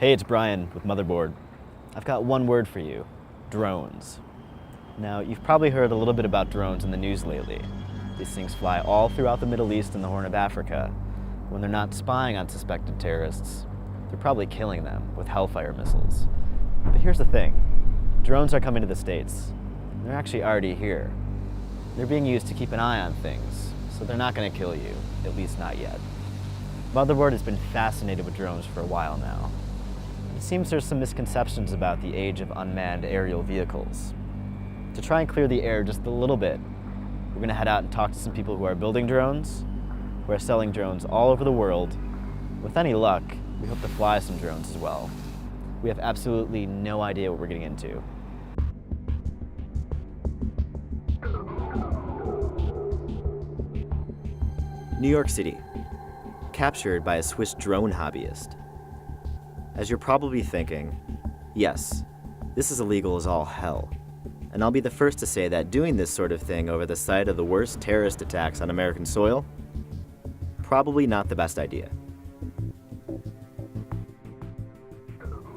Hey, it's Brian with Motherboard. I've got one word for you: drones. Now, you've probably heard a little bit about drones in the news lately. These things fly all throughout the Middle East and the Horn of Africa. When they're not spying on suspected terrorists, they're probably killing them with Hellfire missiles. But here's the thing: drones are coming to the States. They're actually already here. They're being used to keep an eye on things, so they're not going to kill you, at least not yet. Motherboard has been fascinated with drones for a while now. It seems there's some misconceptions about the age of unmanned aerial vehicles. To try and clear the air just a little bit, we're going to head out and talk to some people who are building drones, who are selling drones all over the world. With any luck, we hope to fly some drones as well. We have absolutely no idea what we're getting into. New York City, captured by a Swiss drone hobbyist. As you're probably thinking, yes, this is illegal as all hell. And I'll be the first to say that doing this sort of thing over the site of the worst terrorist attacks on American soil, probably not the best idea.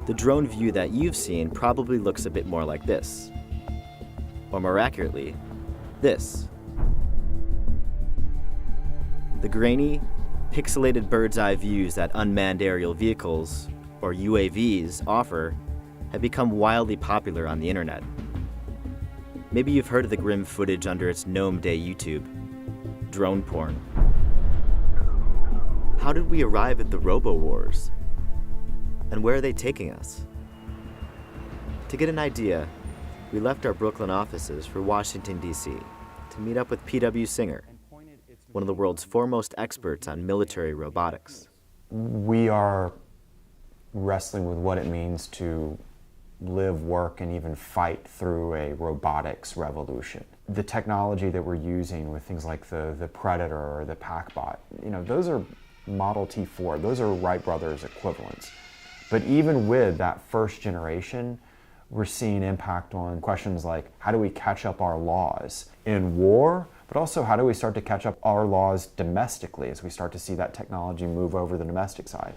The drone view that you've seen probably looks a bit more like this. Or more accurately, this. The grainy, pixelated bird's eye views that unmanned aerial vehicles, or UAVs, offer have become wildly popular on the internet. Maybe you've heard of the grim footage under its Gnome Day YouTube, drone porn. How did we arrive at the robo-wars? And where are they taking us? To get an idea, we left our Brooklyn offices for Washington, D.C. to meet up with P.W. Singer, one of the world's foremost experts on military robotics. We are wrestling with what it means to live, work, and even fight through a robotics revolution. The technology that we're using with things like the Predator or the PackBot, those are Model T4, those are Wright Brothers equivalents. But even with that first generation, we're seeing impact on questions like, how do we catch up our laws in war, but also how do we start to catch up our laws domestically as we start to see that technology move over the domestic side.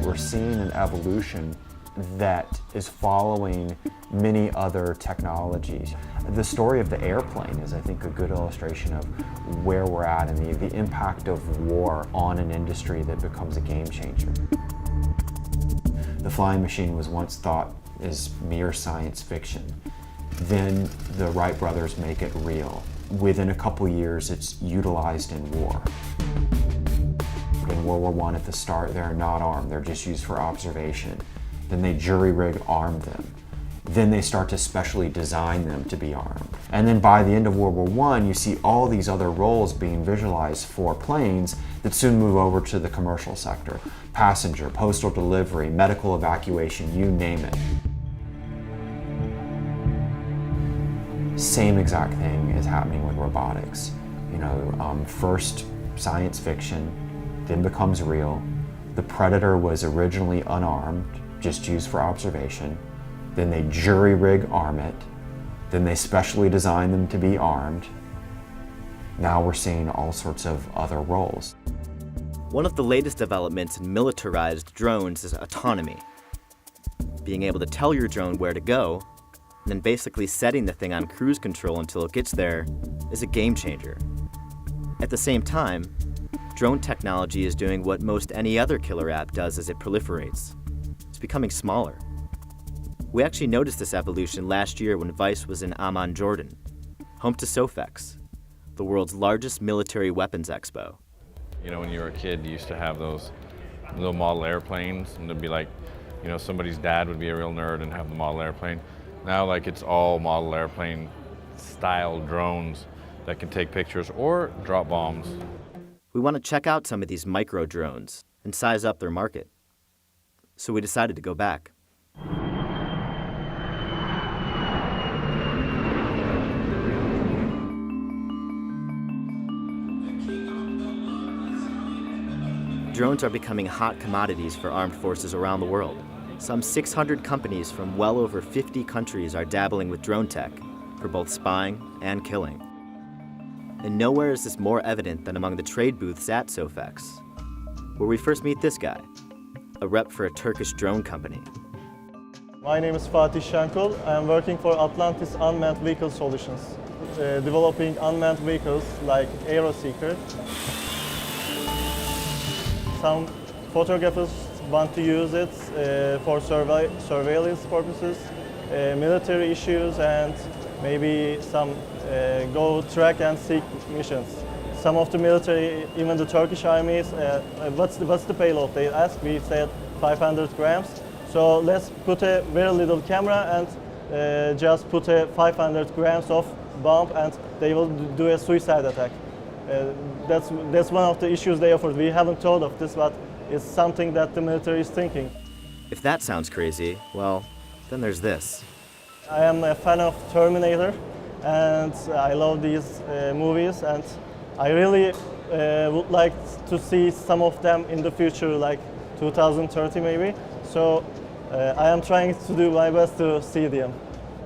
We're seeing an evolution that is following many other technologies. The story of the airplane is, I think, a good illustration of where we're at and the impact of war on an industry that becomes a game changer. The flying machine was once thought as mere science fiction. Then the Wright brothers make it real. Within a couple years, it's utilized in war. In World War I at the start, they're not armed, they're just used for observation. Then they jury-rig arm them. Then they start to specially design them to be armed. And then by the end of World War I, you see all these other roles being visualized for planes that soon move over to the commercial sector. Passenger, postal delivery, medical evacuation, you name it. Same exact thing is happening with robotics. First science fiction, then becomes real. The Predator was originally unarmed, just used for observation. Then they jury-rig arm it. Then they specially design them to be armed. Now we're seeing all sorts of other roles. One of the latest developments in militarized drones is autonomy. Being able to tell your drone where to go, and then basically setting the thing on cruise control until it gets there, is a game changer. At the same time, drone technology is doing what most any other killer app does as it proliferates. It's becoming smaller. We actually noticed this evolution last year when Vice was in Amman, Jordan, home to SOFEX, the world's largest military weapons expo. When you were a kid, you used to have those little model airplanes, and it'd be like, somebody's dad would be a real nerd and have the model airplane. Now, it's all model airplane style drones that can take pictures or drop bombs. We want to check out some of these micro drones and size up their market. So we decided to go back. Drones are becoming hot commodities for armed forces around the world. Some 600 companies from well over 50 countries are dabbling with drone tech for both spying and killing. And nowhere is this more evident than among the trade booths at Sofex, where we first meet this guy, a rep for a Turkish drone company. My name is Fatih Şenkul. I am working for Atlantis Unmanned Vehicle Solutions, developing unmanned vehicles like AeroSeeker. Some photographers want to use it for surveillance purposes, military issues, and maybe some go track and seek missions. Some of the military, even the Turkish armies, what's the payload? They asked. We said 500 grams. So let's put a very little camera and just put a 500 grams of bomb, and they will do a suicide attack. That's one of the issues they offered. We haven't thought of this, but it's something that the military is thinking. If that sounds crazy, well, then there's this. I am a fan of Terminator, and I love these movies, and I really would like to see some of them in the future, like 2030 maybe. So I am trying to do my best to see them.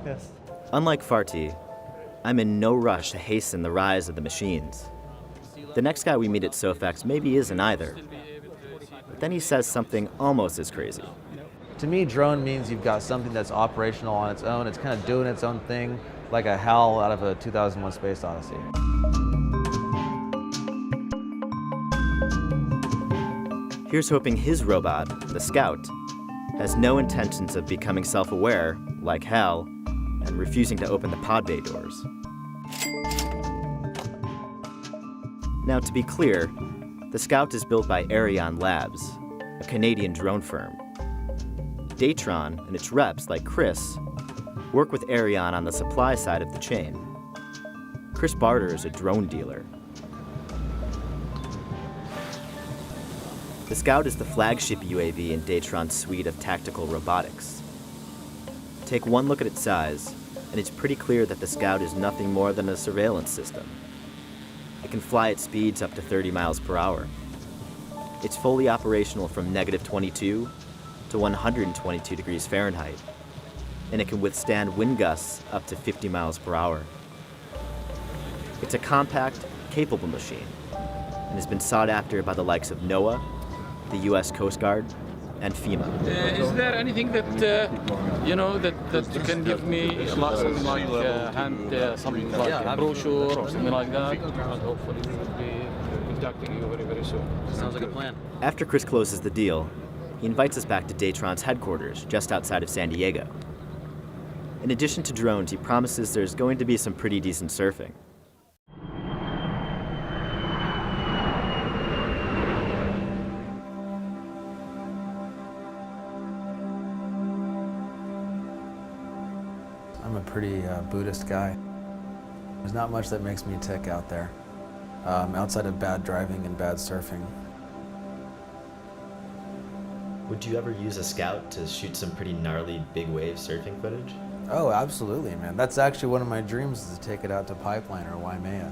Yes. Unlike Farti, I'm in no rush to hasten the rise of the machines. The next guy we meet at Sofex maybe isn't either. But then he says something almost as crazy. To me, drone means you've got something that's operational on its own. It's kind of doing its own thing, like a HAL out of a 2001 Space Odyssey. Here's hoping his robot, the Scout, has no intentions of becoming self-aware, like HAL, and refusing to open the pod bay doors. Now, to be clear, the Scout is built by Ariane Labs, a Canadian drone firm. Datron and its reps, like Chris, work with Ariane on the supply side of the chain. Chris Barter is a drone dealer. The Scout is the flagship UAV in Datron's suite of tactical robotics. Take one look at its size, and it's pretty clear that the Scout is nothing more than a surveillance system. It can fly at speeds up to 30 miles per hour. It's fully operational from -22 to 122 degrees Fahrenheit, and it can withstand wind gusts up to 50 miles per hour. It's a compact, capable machine, and has been sought after by the likes of NOAA, the U.S. Coast Guard, and FEMA. Is there anything that that you can give me, something like something like a brochure or something like that? And hopefully we'll be contacting you very, very soon. Sounds like a plan. After Chris closes the deal, he invites us back to Datron's headquarters just outside of San Diego. In addition to drones, he promises there's going to be some pretty decent surfing. I'm a pretty Buddhist guy. There's not much that makes me tick out there, outside of bad driving and bad surfing. Would you ever use a Scout to shoot some pretty gnarly big wave surfing footage? Oh, absolutely, man. That's actually one of my dreams, is to take it out to Pipeline or Waimea.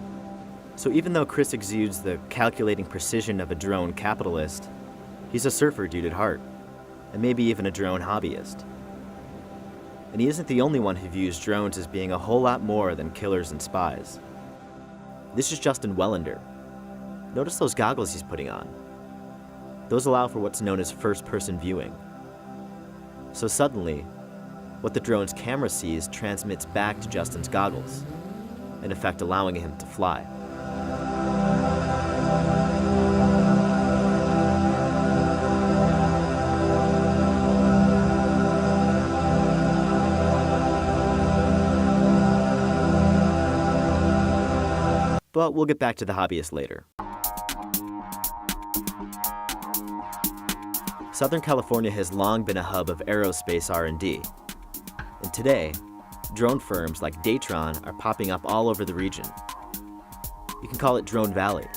So even though Chris exudes the calculating precision of a drone capitalist, he's a surfer dude at heart, and maybe even a drone hobbyist. And he isn't the only one who views drones as being a whole lot more than killers and spies. This is Justin Wellender. Notice those goggles he's putting on. Those allow for what's known as first-person viewing. So suddenly, what the drone's camera sees transmits back to Justin's goggles, in effect allowing him to fly. But we'll get back to the hobbyist later. Southern California has long been a hub of aerospace R&D. And today, drone firms like Datron are popping up all over the region. You can call it Drone Valley,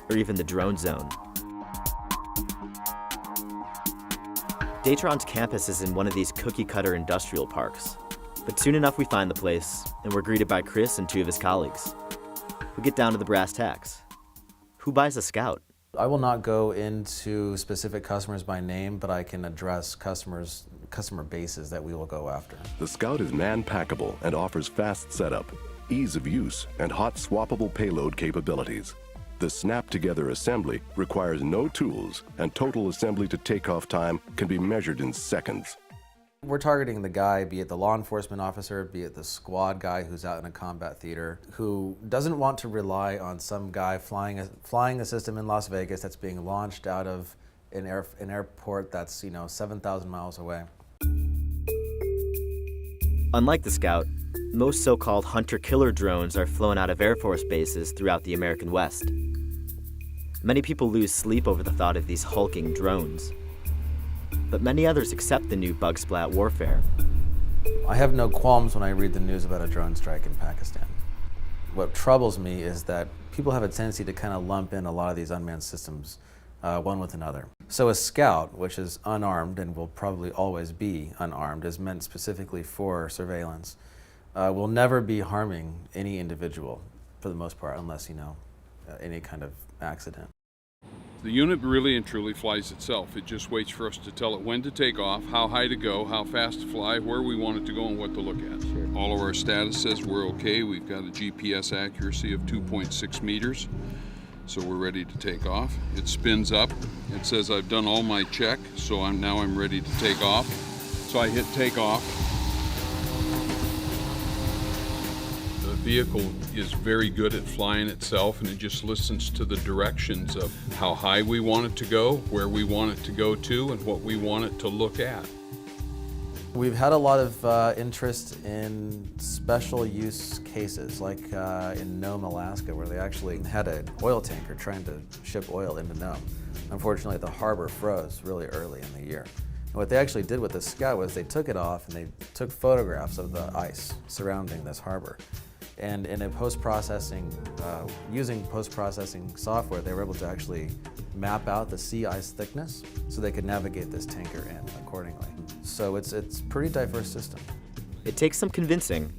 or even the Drone Zone. Datron's campus is in one of these cookie-cutter industrial parks. But soon enough we find the place, and we're greeted by Chris and two of his colleagues. We get down to the brass tacks. Who buys a Scout? I will not go into specific customers by name, but I can address customer bases that we will go after. The Scout is man-packable and offers fast setup. ease of use, and hot swappable payload capabilities. The snap-together assembly requires no tools, and total assembly to takeoff time can be measured in seconds. We're targeting the guy, be it the law enforcement officer, be it the squad guy who's out in a combat theater, who doesn't want to rely on some guy flying a system in Las Vegas that's being launched out of an airport that's 7,000 miles away. Unlike the Scout, most so-called hunter-killer drones are flown out of Air Force bases throughout the American West. Many people lose sleep over the thought of these hulking drones. But many others accept the new bug-splat warfare. I have no qualms when I read the news about a drone strike in Pakistan. What troubles me is that people have a tendency to kind of lump in a lot of these unmanned systems one with another. So a Scout, which is unarmed and will probably always be unarmed, is meant specifically for surveillance, will never be harming any individual for the most part, unless, any kind of accident. The unit really and truly flies itself. It just waits for us to tell it when to take off, how high to go, how fast to fly, where we want it to go, and what to look at. Sure. All of our status says we're okay. We've got a GPS accuracy of 2.6 meters, so we're ready to take off. It spins up. It says I've done all my check, so I'm ready to take off. So I hit takeoff. The vehicle is very good at flying itself, and it just listens to the directions of how high we want it to go, where we want it to go to, and what we want it to look at. We've had a lot of interest in special use cases, like in Nome, Alaska, where they actually had an oil tanker trying to ship oil into Nome. Unfortunately, the harbor froze really early in the year. And what they actually did with the Scout was they took it off and they took photographs of the ice surrounding this harbor. And in a using post-processing software, they were able to actually map out the sea ice thickness so they could navigate this tanker in accordingly. So it's a pretty diverse system. It takes some convincing,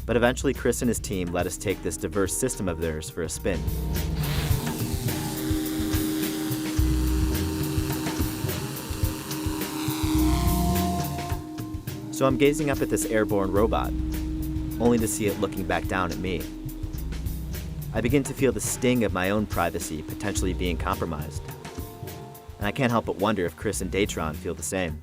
but eventually Chris and his team let us take this diverse system of theirs for a spin. So I'm gazing up at this airborne robot, only to see it looking back down at me. I begin to feel the sting of my own privacy potentially being compromised. And I can't help but wonder if Chris and Datron feel the same.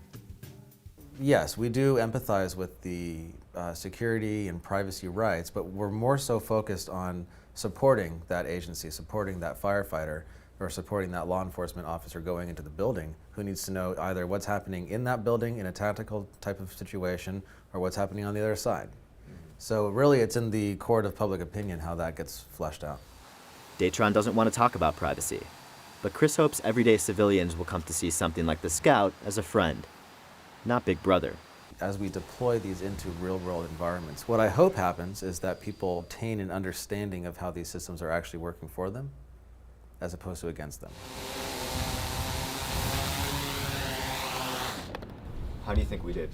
Yes, we do empathize with the security and privacy rights, but we're more so focused on supporting that agency, supporting that firefighter, or supporting that law enforcement officer going into the building who needs to know either what's happening in that building in a tactical type of situation or what's happening on the other side. So really it's in the court of public opinion how that gets fleshed out. Datron doesn't want to talk about privacy, but Chris hopes everyday civilians will come to see something like the Scout as a friend, not Big Brother. As we deploy these into real-world environments, what I hope happens is that people obtain an understanding of how these systems are actually working for them, as opposed to against them. How do you think we did?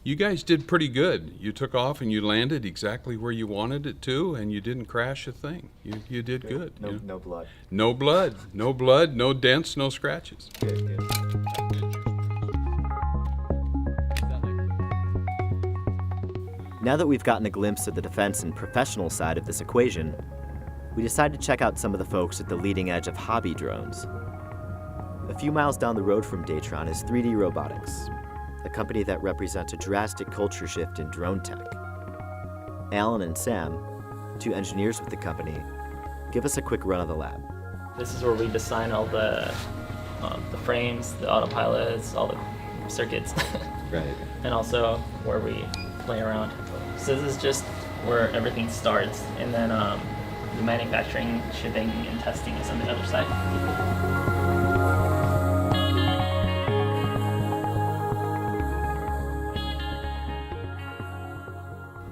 You guys did pretty good. You took off and you landed exactly where you wanted it to, and you didn't crash a thing. You did good. No blood. No blood. No blood, no dents, no scratches. Good. Now that we've gotten a glimpse of the defense and professional side of this equation, we decided to check out some of the folks at the leading edge of hobby drones. A few miles down the road from Datron is 3D Robotics, a company that represents a drastic culture shift in drone tech. Alan and Sam, two engineers with the company, give us a quick run of the lab. This is where we design all the frames, the autopilots, all the circuits. Right. And also where we play around. So this is just where everything starts, and then the manufacturing, shipping, and testing is on the other side.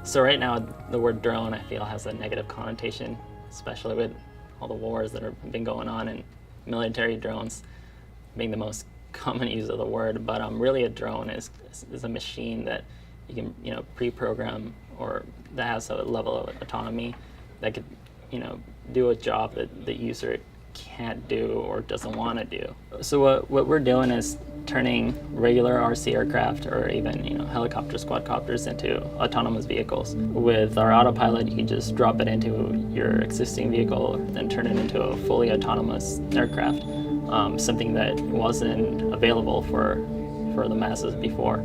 So right now, the word drone, I feel, has a negative connotation, especially with all the wars that have been going on and military drones being the most common use of the word. But really, a drone is a machine that you can, pre-program, or that has a level of autonomy that could, do a job that the user can't do or doesn't want to do. So what we're doing is turning regular RC aircraft or even helicopters, quadcopters into autonomous vehicles. With our autopilot, you can just drop it into your existing vehicle and turn it into a fully autonomous aircraft, something that wasn't available for the masses before.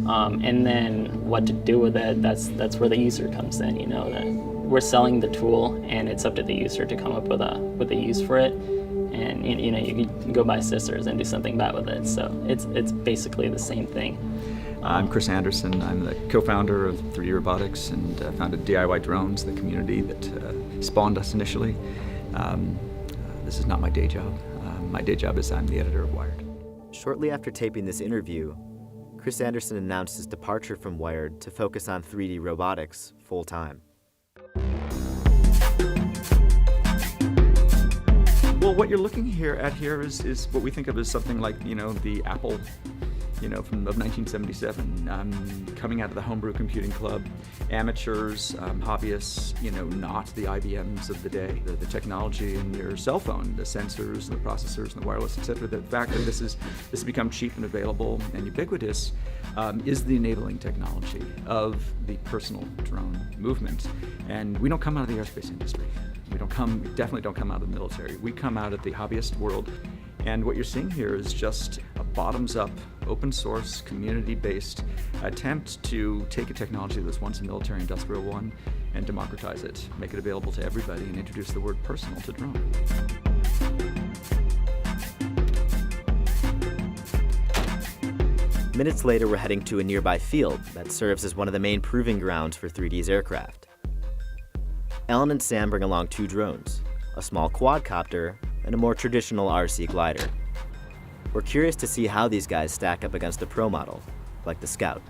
And then what to do with it, that's where the user comes in. That we're selling the tool, and it's up to the user to come up with a use for it. And you can go buy scissors and do something bad with it. So it's basically the same thing. I'm Chris Anderson. I'm the co-founder of 3D Robotics and founded DIY Drones, the community that spawned us initially. This is not my day job. My day job is I'm the editor of Wired. Shortly after taping this interview, Chris Anderson announced his departure from Wired to focus on 3D robotics full-time. Well, what you're looking at here is what we think of as something like, the Apple, of 1977, coming out of the homebrew computing club, amateurs, hobbyists, not the IBMs of the day. The technology in your cell phone, the sensors and the processors and the wireless, etc. The fact that this has become cheap and available and ubiquitous is the enabling technology of the personal drone movement. And we don't come out of the aerospace industry. We definitely don't come out of the military. We come out of the hobbyist world. And what you're seeing here is just a bottoms-up, open-source, community-based attempt to take a technology that was once a military-industrial one and democratize it, make it available to everybody, and introduce the word personal to drone. Minutes later, we're heading to a nearby field that serves as one of the main proving grounds for 3D's aircraft. Ellen and Sam bring along 2 drones, a small quadcopter and a more traditional RC glider. We're curious to see how these guys stack up against a pro model, like the Scout.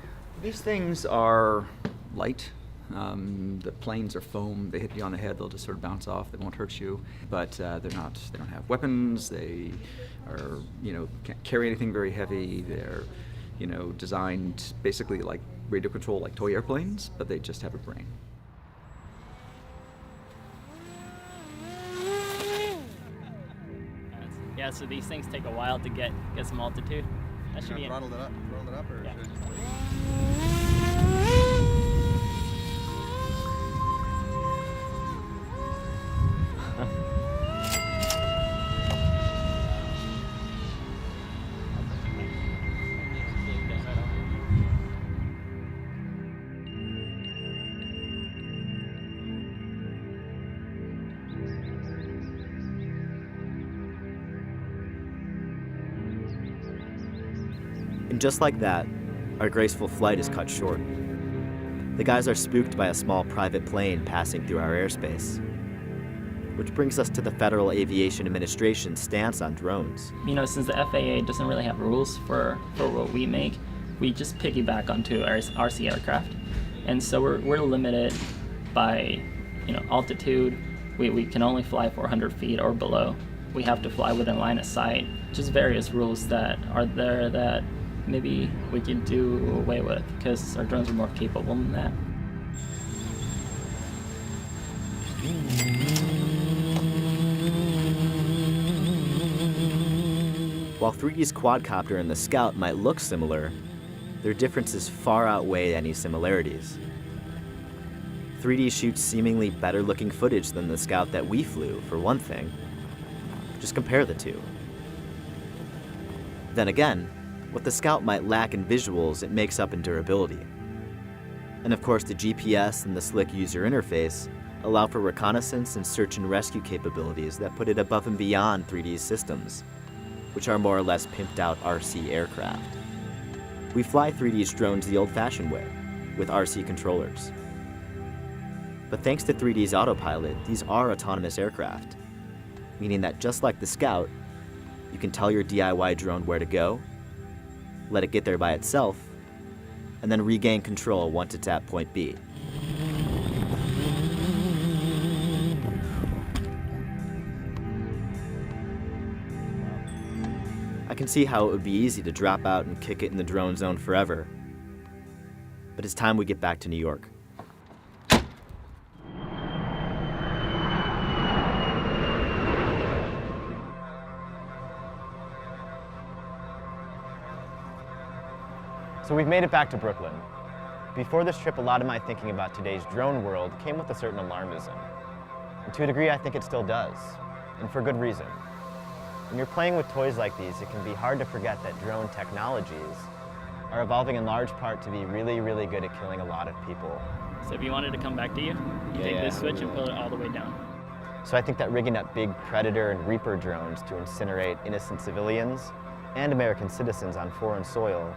These things are light. The planes are foam. They hit you on the head, they'll just sort of bounce off. They won't hurt you, but they don't have weapons. They are, can't carry anything very heavy. They're, designed basically like radio control, like toy airplanes, but they just have a brain. Yeah, so these things take a while to get some altitude. That should be throttle it up, or yeah. should I just And just like that, our graceful flight is cut short. The guys are spooked by a small private plane passing through our airspace. Which brings us to the Federal Aviation Administration's stance on drones. Since the FAA doesn't really have rules for what we make, we just piggyback onto our RC aircraft. And so we're limited by altitude. We can only fly 400 feet or below. We have to fly within line of sight. Just various rules that are there that maybe we can do away with because our drones are more capable than that. While 3D's quadcopter and the Scout might look similar, their differences far outweigh any similarities. 3D shoots seemingly better looking footage than the Scout that we flew, for one thing. Just compare the two. Then again, what the Scout might lack in visuals, it makes up in durability. And of course, the GPS and the slick user interface allow for reconnaissance and search and rescue capabilities that put it above and beyond 3D's systems, which are more or less pimped out RC aircraft. We fly 3D's drones the old-fashioned way, with RC controllers. But thanks to 3D's autopilot, these are autonomous aircraft, meaning that just like the Scout, you can tell your DIY drone where to go, let it get there by itself, and then regain control once it's at point B. I can see how it would be easy to drop out and kick it in the drone zone forever. But it's time we get back to New York. So we've made it back to Brooklyn. Before this trip, a lot of my thinking about today's drone world came with a certain alarmism. And to a degree, I think it still does, and for good reason. When you're playing with toys like these, it can be hard to forget that drone technologies are evolving in large part to be really, really good at killing a lot of people. So if you wanted to come back to you, take this switch and pull it all the way down. So I think that rigging up big Predator and Reaper drones to incinerate innocent civilians and American citizens on foreign soil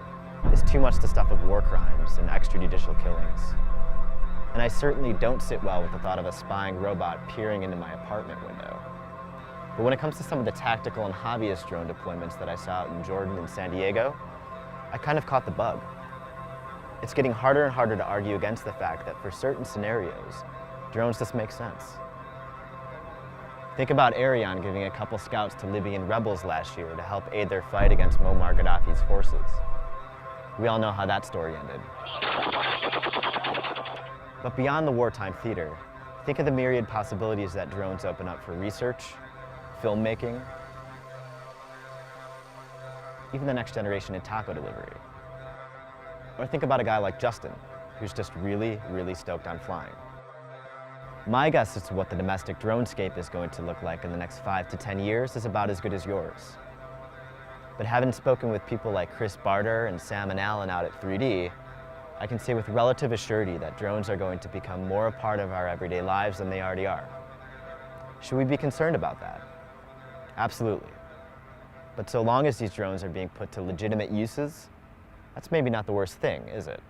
is too much the stuff of war crimes and extrajudicial killings. And I certainly don't sit well with the thought of a spying robot peering into my apartment window. But when it comes to some of the tactical and hobbyist drone deployments that I saw out in Jordan and San Diego, I kind of caught the bug. It's getting harder and harder to argue against the fact that for certain scenarios, drones just make sense. Think about Ariane giving a couple scouts to Libyan rebels last year to help aid their fight against Muammar Gaddafi's forces. We all know how that story ended. But beyond the wartime theater, think of the myriad possibilities that drones open up for research, filmmaking, even the next generation in taco delivery. Or think about a guy like Justin, who's just really, really stoked on flying. My guess as to what the domestic dronescape is going to look like in the next 5 to 10 years is about as good as yours. But having spoken with people like Chris Barter and Sam and Alan out at 3D, I can say with relative assurity that drones are going to become more a part of our everyday lives than they already are. Should we be concerned about that? Absolutely. But so long as these drones are being put to legitimate uses, that's maybe not the worst thing, is it?